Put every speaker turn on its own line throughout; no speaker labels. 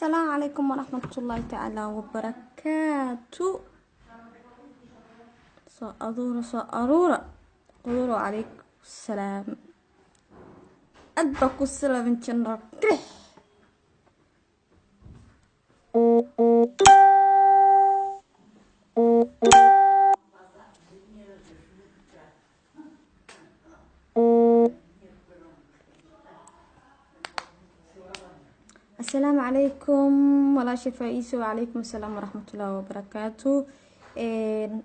السلام عليكم ورحمة الله تعالى وبركاته. صأرورة قدروا عليكم السلام. أدبكوا السلام من جنر كريح. السلام عليكم ولا شفايس وعليكم السلام ورحمة الله وبركاته.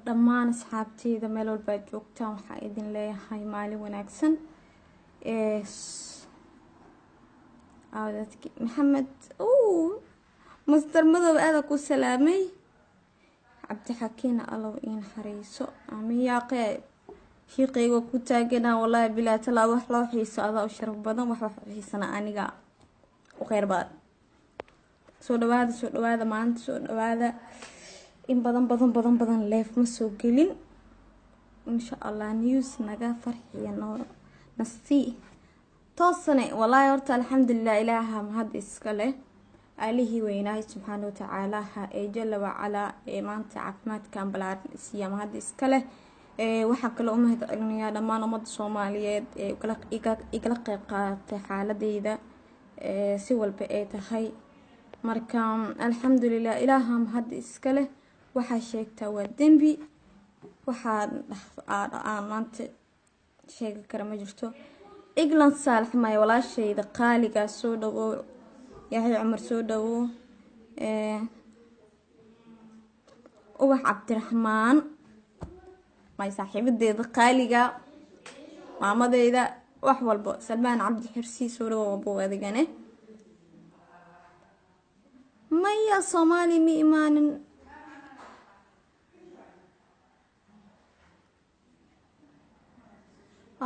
دمان أصحابتي ذا ميلول باجوكتا وحا إذن لي هاي مالي وناكسن محمد مصدر مضب أذاكو سلامي عبد حكينا الله وإن حريسو عمي ياقي شيقي وكتاقنا والله بلا تلا وحلو حيسو أذا وشرف بدن وحلو حيسنا أنيقا وخير بعد soo dhawaada maanta soo dhawaada in badan leef ma soo gelin insha Allah news naga farxiya nasti toosane wallahi horta alxamdulillah ilaaha mahad iska leh alihi weynahay subhanahu wa ta'ala ha ee jalla wa ala ee maanta caafimaadkan balaaran isiya mahad iska leh waxa kale oo mahad celinayaa dhammaan ummadda Soomaaliyeed ee igala qayb qaatay xaaladeyda si walba ay tahay marka alxamdulillah ilaaha mahad iska leh waxa sheegtaa waa dambi waxa aan maanta sheegi kara ma jirto iglan saalax may walaashayda qaaliga soo dhawo yahay Umar soo dhawo ubax Cabdiraxmaan may saaxiibadeeda qaaliga maamadeyda wax walba Salmaan Cabdi Xirsi soo dhawo boo adigane مايا صومالي مي إيمان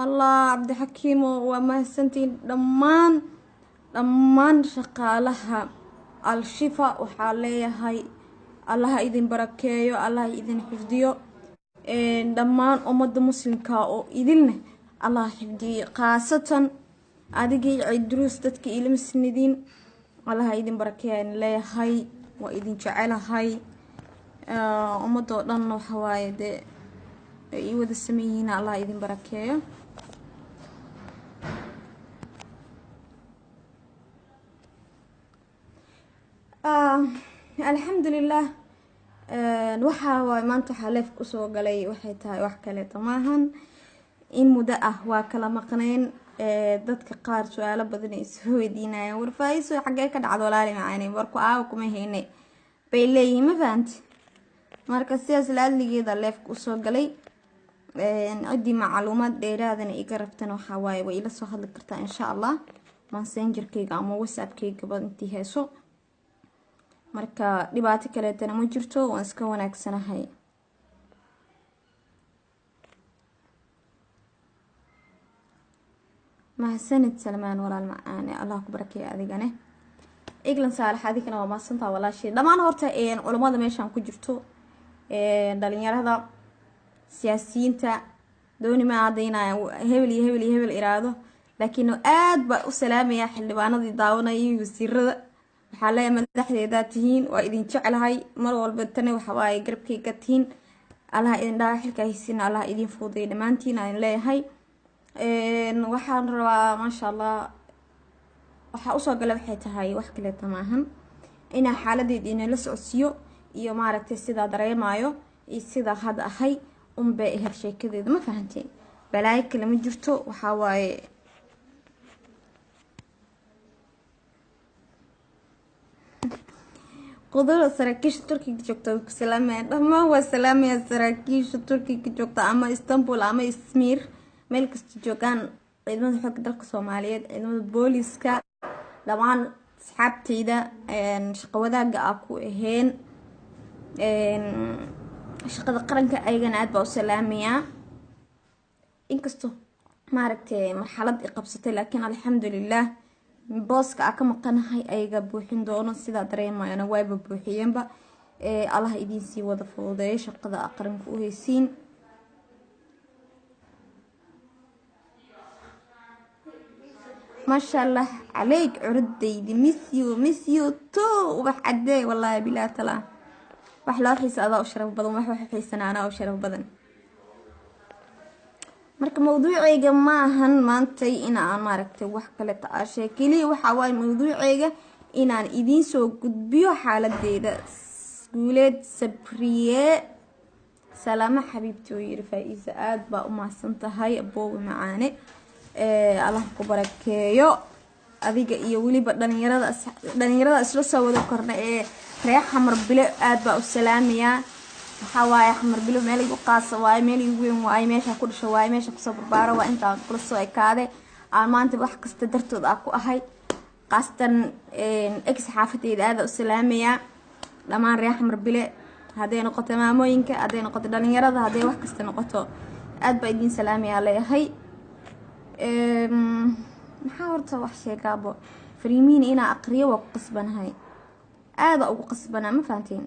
الله عبد الحكيم وما سنتين دمان شقالها الشفاء وحاليا هاي الله إذن بركيو الله إذن حفظيو دمان أمد مسلم كاو إذن الله حفظي خاصة أدقي عدروس تتكي إلم السندين الله إذن بركيان لا هاي وإذن جعل هاي أمضوا لنا وحوايد يود السميين الله إذن بركيان الحمد لله وحا ما انت حالف كسو قلي وحيتها وحكالي طماهن إن مدأه وكلا مقنين dadka qaar su'aalo badan ay soo weydiinayaan warfaayiso xagee ka dhacdo walaali macaani warku kuma heynay bay leeyihiin ma fahanti marka sidaas laaligeeda leefka u soo galay cidii macluumaad dheeraadana iga rabtana waxa waaye way ila soo hadli kartaa insha Allah messengerkayga ama whatsappkayga intii heeso marka dhibaato kale tan ma jirto waan iska wanaagsanahay ما سنة سلمان ولا المعاني الله كبرك يا أذيقنه إجلن صالح هذيك أنا وما سنتها ولا شيء لما أنا هرت علماء ماشان كجرتو دلنيار هذا سياسيين تا دوني ما عدينا هبل إرادة لكنه بسلام يا حل وانا ضي داونا يوسير حاليا من تحت ذاتهين وإذن شعل هاي مرة والبتني وحواي قرب كي قتين الله إذن داخل كيسين الله إذن فوضي لمانتين لا هاي waxaan rabaa maasha Allah waxa u soo galay waxay tahay wax kale tamaahan ina xaaladeedina la socodsiyo iyo maaragtay sida dareemayo iyo sida had ahay bay heer sheekadeeda ma fahanteen balaay kale ma jirto waxa waaye qodol saraakiish Turkiga joogta salaamay dhammaan waa salaamay saraakiish Turkiga joogta ama Istanbul ama Izmir meel kasta joogan ciidamada xoogga dalka Soomaaliyeed ciidamada booliska dhamaan asxaabteyda shaqo wadaaga ku aheen shaqada qaranka ayagana aad baa u salaamaya inkastoo maaragtay marxalad ay qabsatay laakiin alxamdulillah booska ka maqanahay ayaga buuxin doono sida dareemayana wayba buuxiyeenba Allah idin sii wada fududeeyo shaqada qaranka u haysiin ما شاء الله عليك عردي miss you too وبحدي والله بلا تلا وحلا حيس أضاء وشرف بدن وحلا حيسنا أنا وشرف بدن marka mawduucayga maahan maantay inaan maaragtay wax kale taashay kaliya waxa waay mawduucayga inaan idin soo gudbiyo xaaladeeda guuleed sabriye salaama xabiibti oo yiri Faa'iisa aad baa u mahadsan tahay aboowe macaane Allah ku barakeeyo adiga iyo waliba dhalinyarada isla soo wada korna reer xamar bile aad baa u salaamiyaa waxa waay xamar bilo meel igu qaas waay meel igu weyn waay meesha ku dhashay waay meesha ku soo barbaaro waa inta kula soo ekaade aan maanta wax kasta dartood ah ku ahay qaastan ex xaafadeeda aad u salaamiyaa dhamaan reer xamar bile haday noqoto maamooyinka haday noqoto dhalinyarada haday wax kasta noqoto aad baa idin salaamiyaa leeyahay maxaa horta wax sheegabo fariimiin ina aqriyo waa ku qasbanahay aad ugu qasbanaa ma fahanteen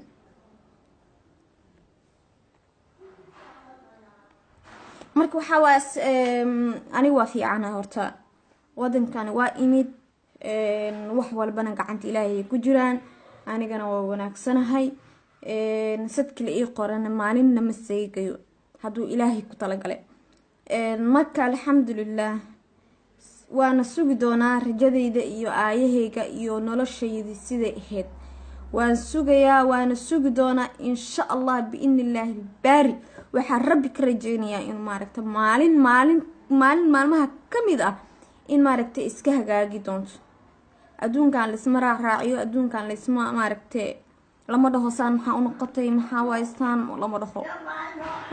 marka waxa waa aniga waa fiicana horta wadankan waa imid wax walbana gacanta Ilaahay ku jiraan anigana waa wanaagsanahay sadkii ii qoran maalinna ma seegayo haduu Ilaahay ku talagalay marka alxamdulillah waana sugi doonaa rajadeyda iyo aayahayga iyo noloshayda sida ahayd waan sugayaa waana sugi doonaa insha Allah biidnillaahi baari waxa rabbi ka rajeynayaa in maaragta maalmaha kamid ah in maaragta iska hagaagi doonto adduunkan la isma raaciyo adduunkan la isma maaragta lama dhaho saan maxaa u noqotay maxaa waystaan lama dhaho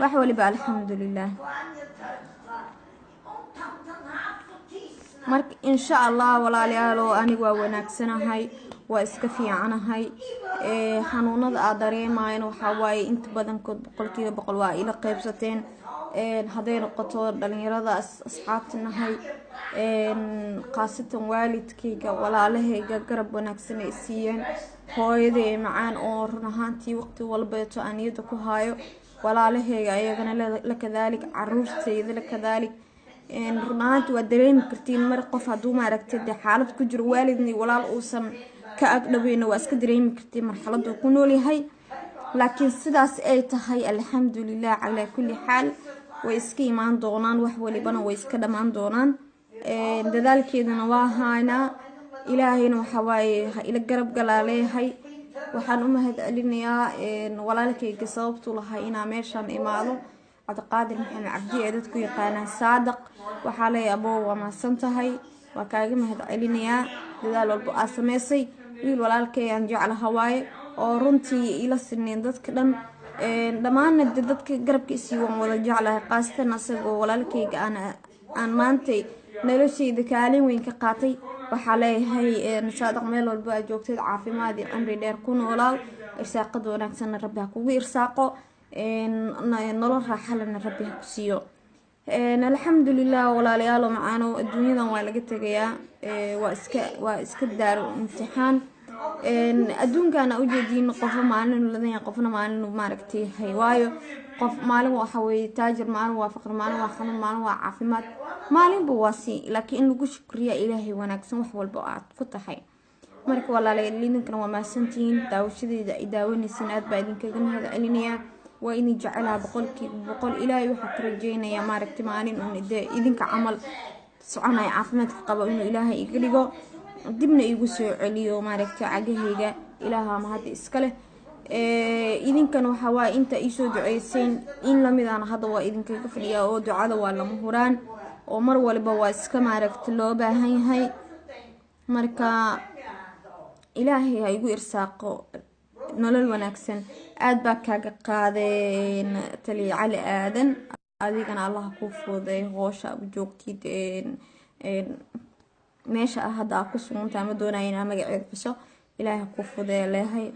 wax waliba alxamdulillah marka insha Allah walaalayaal aniga waa wanaagsanahay waa iska fiicanahay xanuunada aad dareemayeen waxa waaye inta badan kood 100% waa ila qaybsateen haday noqoto dhalinyarada asxaabtinahay qaasatan waalidkayga walaalahayga garab wanaagsan ay siiyeen hooyaday macaan oo run ahaantii waqti walba aaniyada ku haayo walaalahayga ayagana la kadalik caruurtayda la kadalik run ahaantii waa dareemi kartiin mar qof haduu maaragtay xaalad ku jiro waalidnii walaal uusan ka agdhaweena waa iska dareemi kartiin marxaladda ku nool yahay laakiin sidaas ay tahay alxamdulillah ala kulli xaal way iska imaan doonaan wax walibana way iska dhamaan doonaan dadaalkeedana waa haana ilaahayna waxa waaye ila garab galaaleeyahay waxaan u mahadcelinayaa walaalkayga sababtu lahaa inaa meeshan imaado Cabdiqaadir Maxamed Cabdi ee dadku yaqaanaan Saadaq waxa leeyahay aboo waa maasan tahay waa kaaga mahadcelinayaa dadaal walba aad sameysay wiil walaalkay aan jeclahay waaye oo runtii ila sineen dadka dhan dhamaan dadka garabkiisa waan wada jeclahay qaasatan asagoo walaalkayga aan maantay noloshayda kaalin weyn ka qaatay waxa leeyahay Saadaq meel walba aad joogtid caafimaad iyo cimri dheer ku noolaaw irsaaqad wanaagsan Rabbi ha kugu irsaaqo nolol raaxo leh Rabbi ha ku siiyo alxamdulillah walaalayaal macaano adduunyadan waa laga tagayaa waa iska daaro imtixaan adduunkan u jeedin qof maalin ladan qofna maalin maaragtay hay waayo qof maalin waxa way taajir maalin waa faqr maalin waa xanuun maalin waa caafimaad maalin buu wasi laakiin lagu shukriya Ilaahay wanaagsan wax walba aad ku tahay marka walaalayaal liidankana waa maasantiin daawashadeeda ay daawanaysan aad baa idinkaga mahadcelinayaa waa inay jecelaha 100% Ilaahay waxa ka rajeynayaa maaragtay maalin idinka camal soconay caafimaad qabo inuu Ilaahay iga dhigo dibna igu soo celiyo maaragtay cagahayga Ilaaha ma hadda iska leh idinkan waxa waa inta ay soo duceyseen in la mid ah hadda waa idinkaga fadhiyaa oo ducada waa lama huraan oo mar walba waa iska maaragtay loo baahan yahay marka Ilaahay ha igu irsaaqo nolol wanaagsan aad baa kaaga qaadeen tali cali aadan adigana Allah ku fuuday hoosha u joogtid meesha hadda ku sugan tahay ma doonayna magaceed biso Ilaahay ku fuuday leeyahay